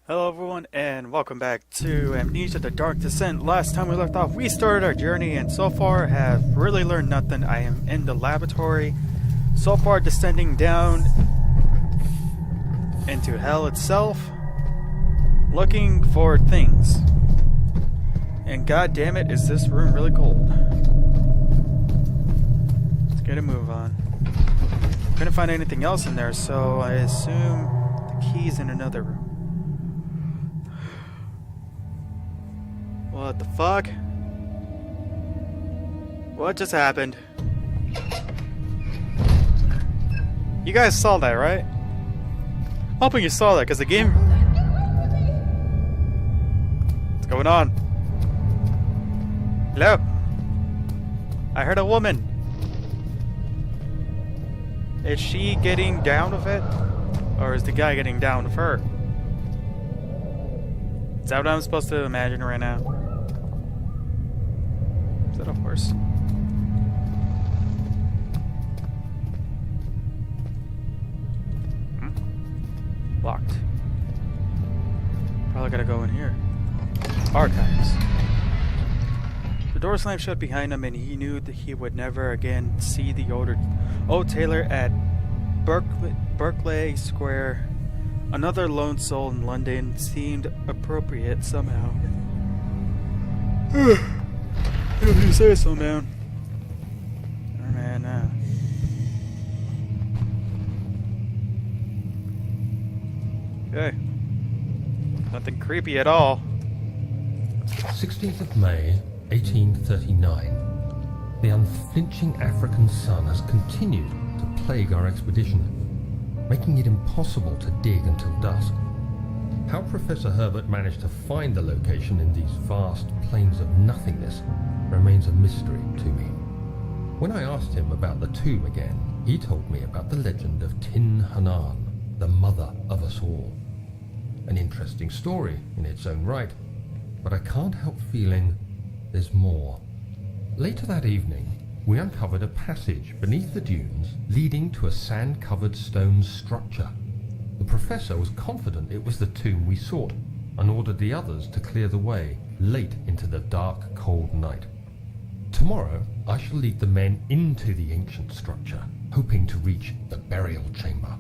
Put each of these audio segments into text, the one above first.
Hello everyone and welcome back to Amnesia The Dark Descent. Last time we left off, we started our journey and so far have really learned nothing. I am in the laboratory, so far descending down into hell itself, looking for things. And god damn it, is this room really cold. Let's get a move on. Couldn't find anything else in there, so I assume the key's in another room. What the fuck? What just happened? You guys saw that, right? I'm hoping you saw that, because the game... What's going on? Hello? I heard a woman. Is she getting down with it? Or is the guy getting down with her? Is that what I'm supposed to imagine right now? Is that a horse? Locked. Probably gotta go in here. Archives. The door slammed shut behind him and he knew that he would never again see the old tailor at Berkeley Square. Another lone soul in London seemed appropriate somehow. If you say so, man. Oh, man, Okay. Nothing creepy at all. 16th of May, 1839. The unflinching African sun has continued to plague our expedition, making it impossible to dig until dusk. How Professor Herbert managed to find the location in these vast plains of nothingness remains a mystery to me. When I asked him about the tomb again, he told me about the legend of Tin Hanan, the mother of us all. An interesting story in its own right, but I can't help feeling there's more. Later that evening, we uncovered a passage beneath the dunes leading to a sand-covered stone structure. The professor was confident it was the tomb we sought and ordered the others to clear the way late into the dark, cold night. Tomorrow, I shall lead the men into the ancient structure, hoping to reach the burial chamber.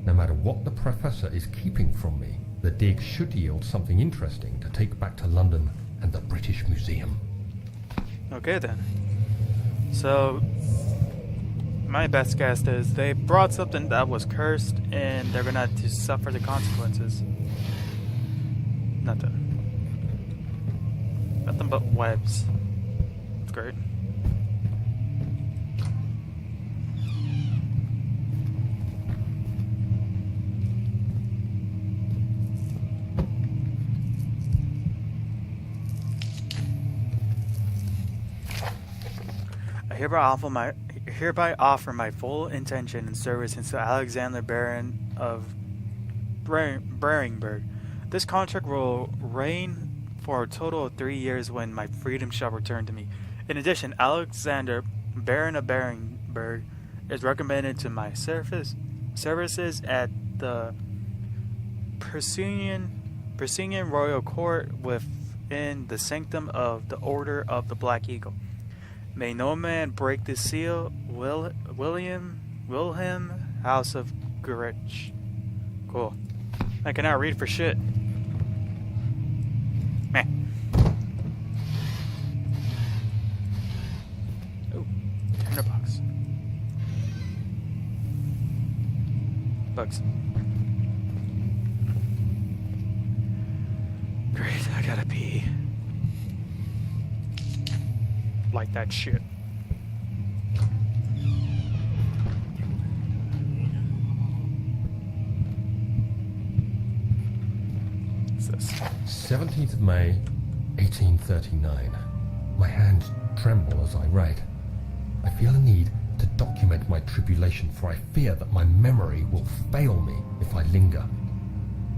No matter what the professor is keeping from me, the dig should yield something interesting to take back to London and the British Museum. Okay then. So, my best guess is they brought something that was cursed and they're gonna have to suffer the consequences. Nothing. Nothing but webs. That's great. I hereby offer my full intention and service to Alexander Baron of Beringberg. This contract will reign for a total of 3 years when my freedom shall return to me. In addition, Alexander Baron of Beringberg is recommended to my services at the Persian Royal Court within the sanctum of the Order of the Black Eagle. May no man break the seal. Wilhelm, House of Gurich. Cool. I cannot read for shit. Meh. Oh, tinderbox. Bugs. Great, I gotta pee. Like that shit. What's this? 17th of May, 1839. My hands tremble as I write. I feel a need to document my tribulation, for I fear that my memory will fail me if I linger.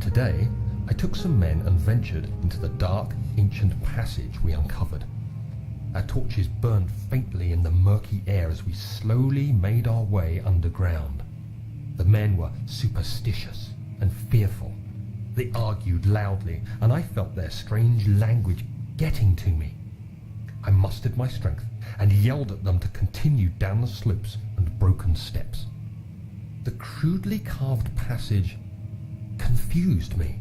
Today, I took some men and ventured into the dark, ancient passage we uncovered. Our torches burned faintly in the murky air as we slowly made our way underground. The men were superstitious and fearful. They argued loudly, and I felt their strange language getting to me. I mustered my strength and yelled at them to continue down the slopes and broken steps. The crudely carved passage confused me.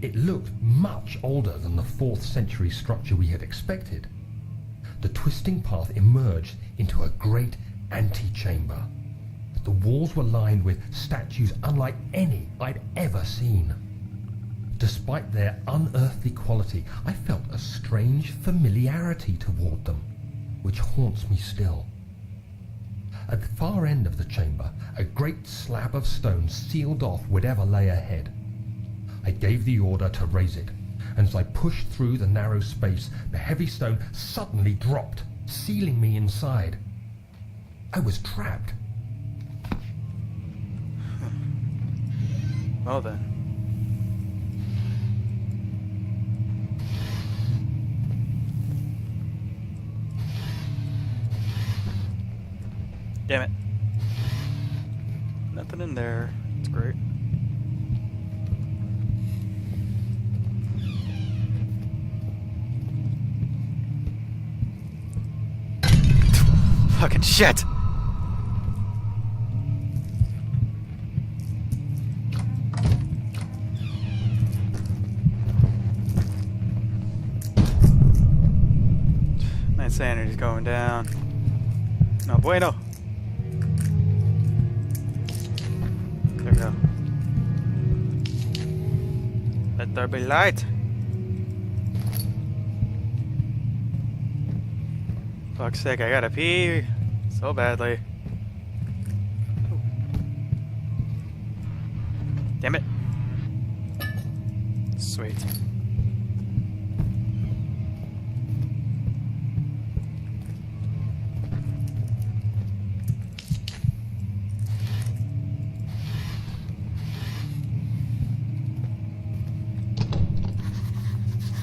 It looked much older than the 4th century structure we had expected. The twisting path emerged into a great antechamber. The walls were lined with statues unlike any I'd ever seen. Despite their unearthly quality, I felt a strange familiarity toward them, which haunts me still. At the far end of the chamber, a great slab of stone sealed off whatever lay ahead. I gave the order to raise it, and as I pushed through the narrow space, the heavy stone suddenly dropped, sealing me inside. I was trapped. Well then. Damn it. Nothing in there. It's great. Fucking shit! My insanity's going down. No bueno. There we go. Let there be light. Fuck's sake, I gotta pee so badly. Damn it. Sweet.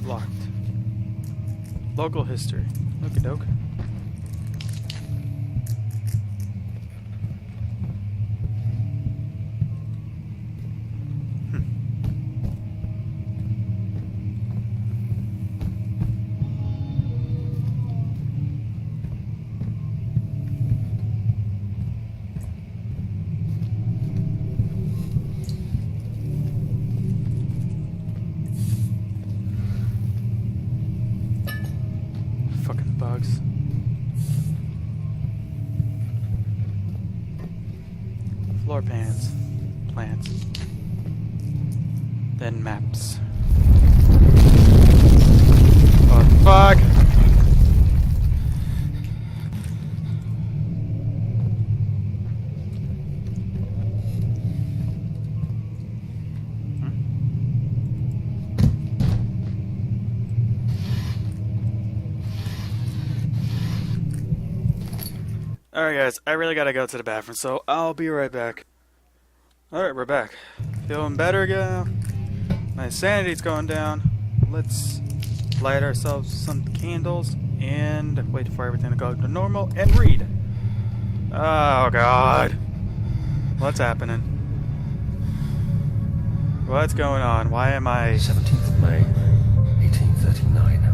Locked. Local history. Okie doke. Bugs. Floor pans, plants, then maps. Oh fuck! Alright guys, I really gotta go to the bathroom, so I'll be right back. Alright, we're back. Feeling better again. My sanity's going down. Let's light ourselves some candles and wait for everything to go to normal and read. Oh god. What's happening? What's going on? Why am I... 17th of May, 1839.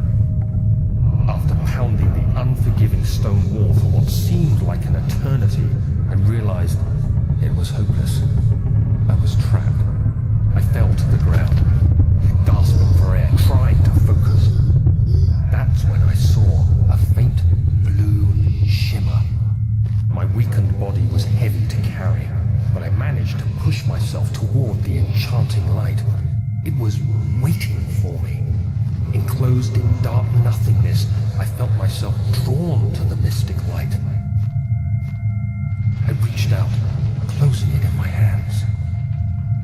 After pounding the unforgiving stone wall for what seemed like an eternity, I realized it was hopeless. I was trapped. I fell to the ground, gasping for air, trying to focus. That's when I saw a faint blue shimmer. My weakened body was heavy to carry, but I managed to push myself toward the enchanting light. It was waiting for me. Enclosed in dark nothingness, I felt myself drawn to the mystic light. I reached out, closing it in my hands.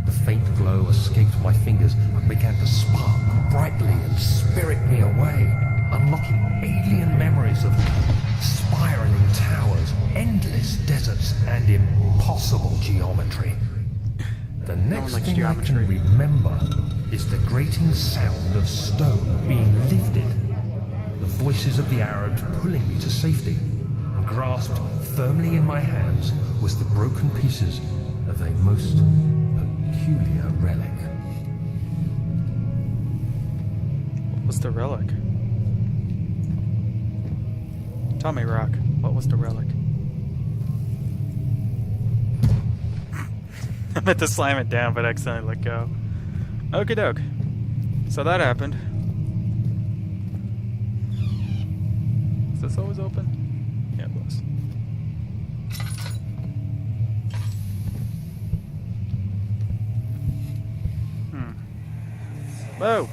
The faint glow escaped my fingers and began to spark brightly and spirit me away, unlocking alien memories of spiraling towers, endless deserts, and impossible geometry. The next thing I can remember is the grating sound of stone being lifted, the voices of the Arabs pulling me to safety, and grasped firmly in my hands was the broken pieces of a most peculiar relic. was the relic? Tell me, Rock. What was the relic? I meant to slam it down, but accidentally let go. Okie doke. So that happened. Is this always open? Yeah, it was. Whoa!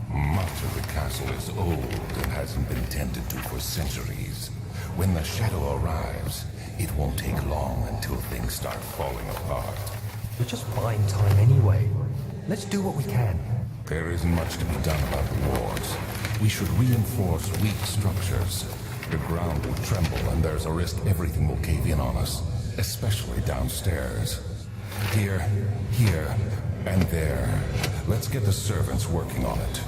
Much of the castle is old and hasn't been tended to for centuries. When the shadow arrives, it won't take long until things start falling apart. We're just buying time anyway. Let's do what we can. There isn't much to be done about the walls. We should reinforce weak structures. The ground will tremble and there's a risk everything will cave in on us, especially downstairs. Here, and there. Let's get the servants working on it.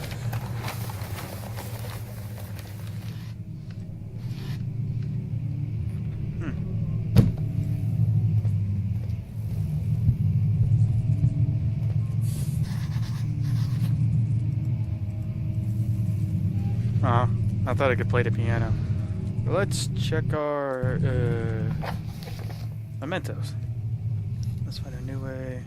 I thought I could play the piano. Let's check our mementos. Let's find a new way.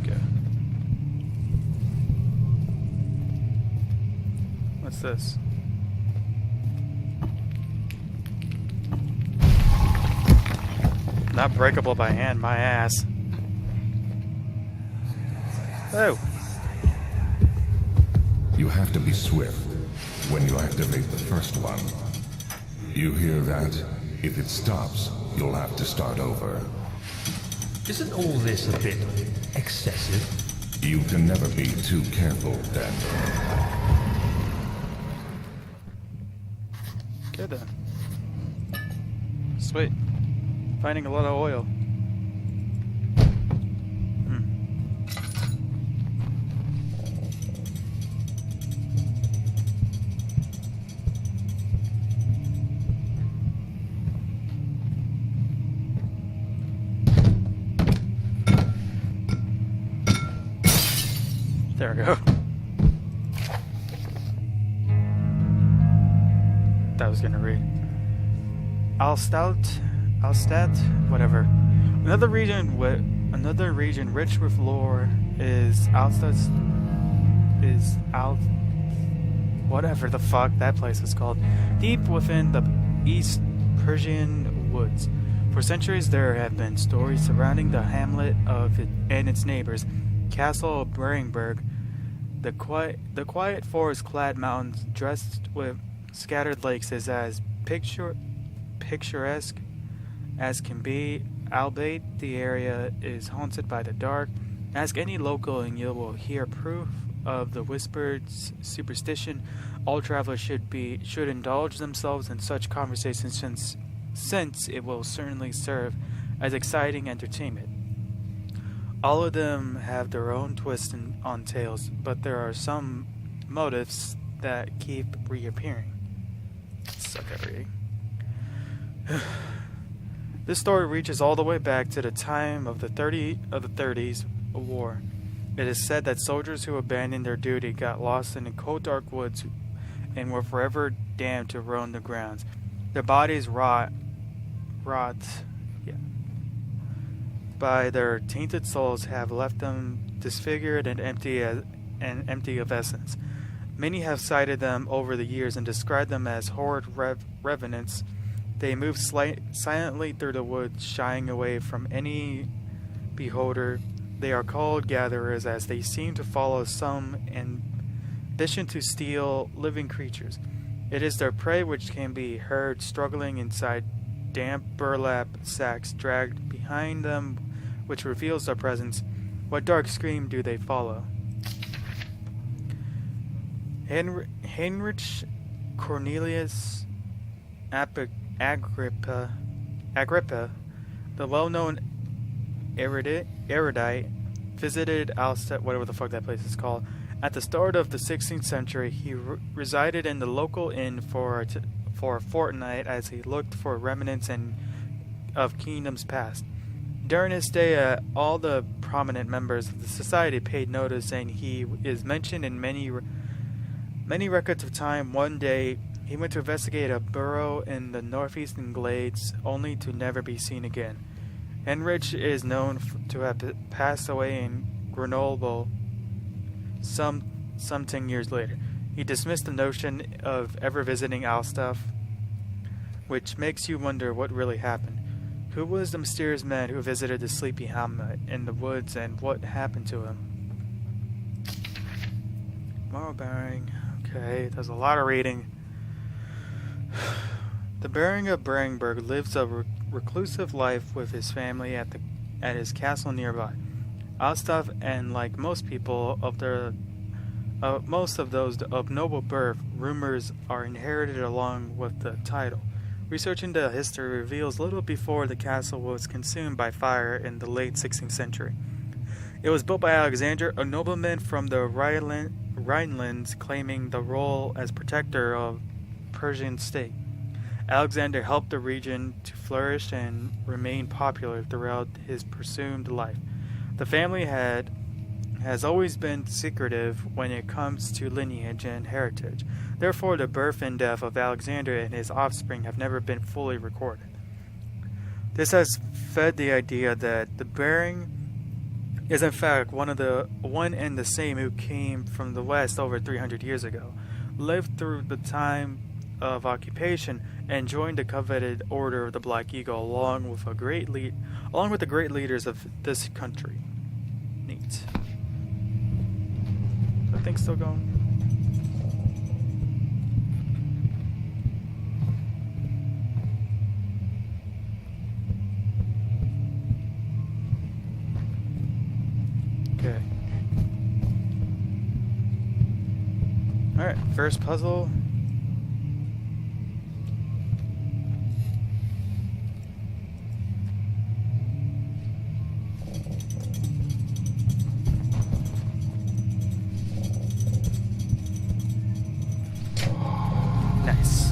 Okay. What's this? Not breakable by hand, my ass. Oh. You have to be swift when you activate the first one. You hear that? If it stops, you'll have to start over. Isn't all this a bit excessive? You can never be too careful, then. Good then. Sweet. Finding a lot of oil. There we go. That was gonna read. Alstat, whatever. Another region rich with lore is whatever the fuck that place is called. Deep within the East Persian woods. For centuries there have been stories surrounding the hamlet of it and its neighbors. Castle of Beringberg, the quiet forest-clad mountains dressed with scattered lakes is as picturesque as can be, albeit the area is haunted by the dark. Ask any local and you will hear proof of the whispered superstition. All travelers should indulge themselves in such conversations since it will certainly serve as exciting entertainment. All of them have their own twists on tales, but there are some motifs that keep reappearing. Suck at reading. This story reaches all the way back to the time of the 30s war. It is said that soldiers who abandoned their duty got lost in the cold dark woods and were forever damned to roam the grounds. Their bodies rot by their tainted souls have left them disfigured and empty of essence. Many have cited them over the years and described them as horrid revenants. They move silently through the woods, shying away from any beholder. They are called gatherers, as they seem to follow some ambition to steal living creatures. It is their prey which can be heard struggling inside damp burlap sacks dragged behind them, which reveals their presence. What dark scream do they follow? Heinrich Cornelius Agrippa, the well-known erudite, visited Alstat, whatever the fuck that place is called. At the start of the 16th century, he resided in the local inn for for a fortnight as he looked for remnants of kingdoms past. During his stay, all the prominent members of the society paid notice, and he is mentioned in many records of time. One day, he went to investigate a burrow in the northeastern glades, only to never be seen again. Henrich is known to have passed away in Grenoble some 10 years later. He dismissed the notion of ever visiting Alstaff, which makes you wonder what really happened. Who was the mysterious man who visited the sleepy hamlet in the woods, and what happened to him? Moral bearing. Okay, there's a lot of reading. The Baron of Brandenburg lives a reclusive life with his family at his castle nearby. Alstaff, and like most people of most of those of noble birth, rumors are inherited along with the title. Research into history reveals little before the castle was consumed by fire in the late 16th century. It was built by Alexander, a nobleman from the Rhinelands, claiming the role as protector of Persian state. Alexander helped the region to flourish and remain popular throughout his presumed life. The family has always been secretive when it comes to lineage and heritage. Therefore, the birth and death of Alexander and his offspring have never been fully recorded. This has fed the idea that the Baron is in fact one and the same who came from the west over 300 years ago, lived through the time of occupation, and joined the coveted Order of the Black Eagle along with the great leaders of this country. Neat. Are things still going? Okay. Alright, first puzzle. Nice.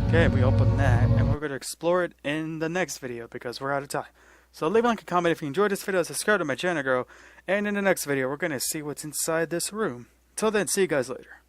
Okay, we open that, and we're going to explore it in the next video because we're out of time. So leave a like and comment if you enjoyed this video, subscribe to my channel, and in the next video we're going to see what's inside this room. Till then, see you guys later.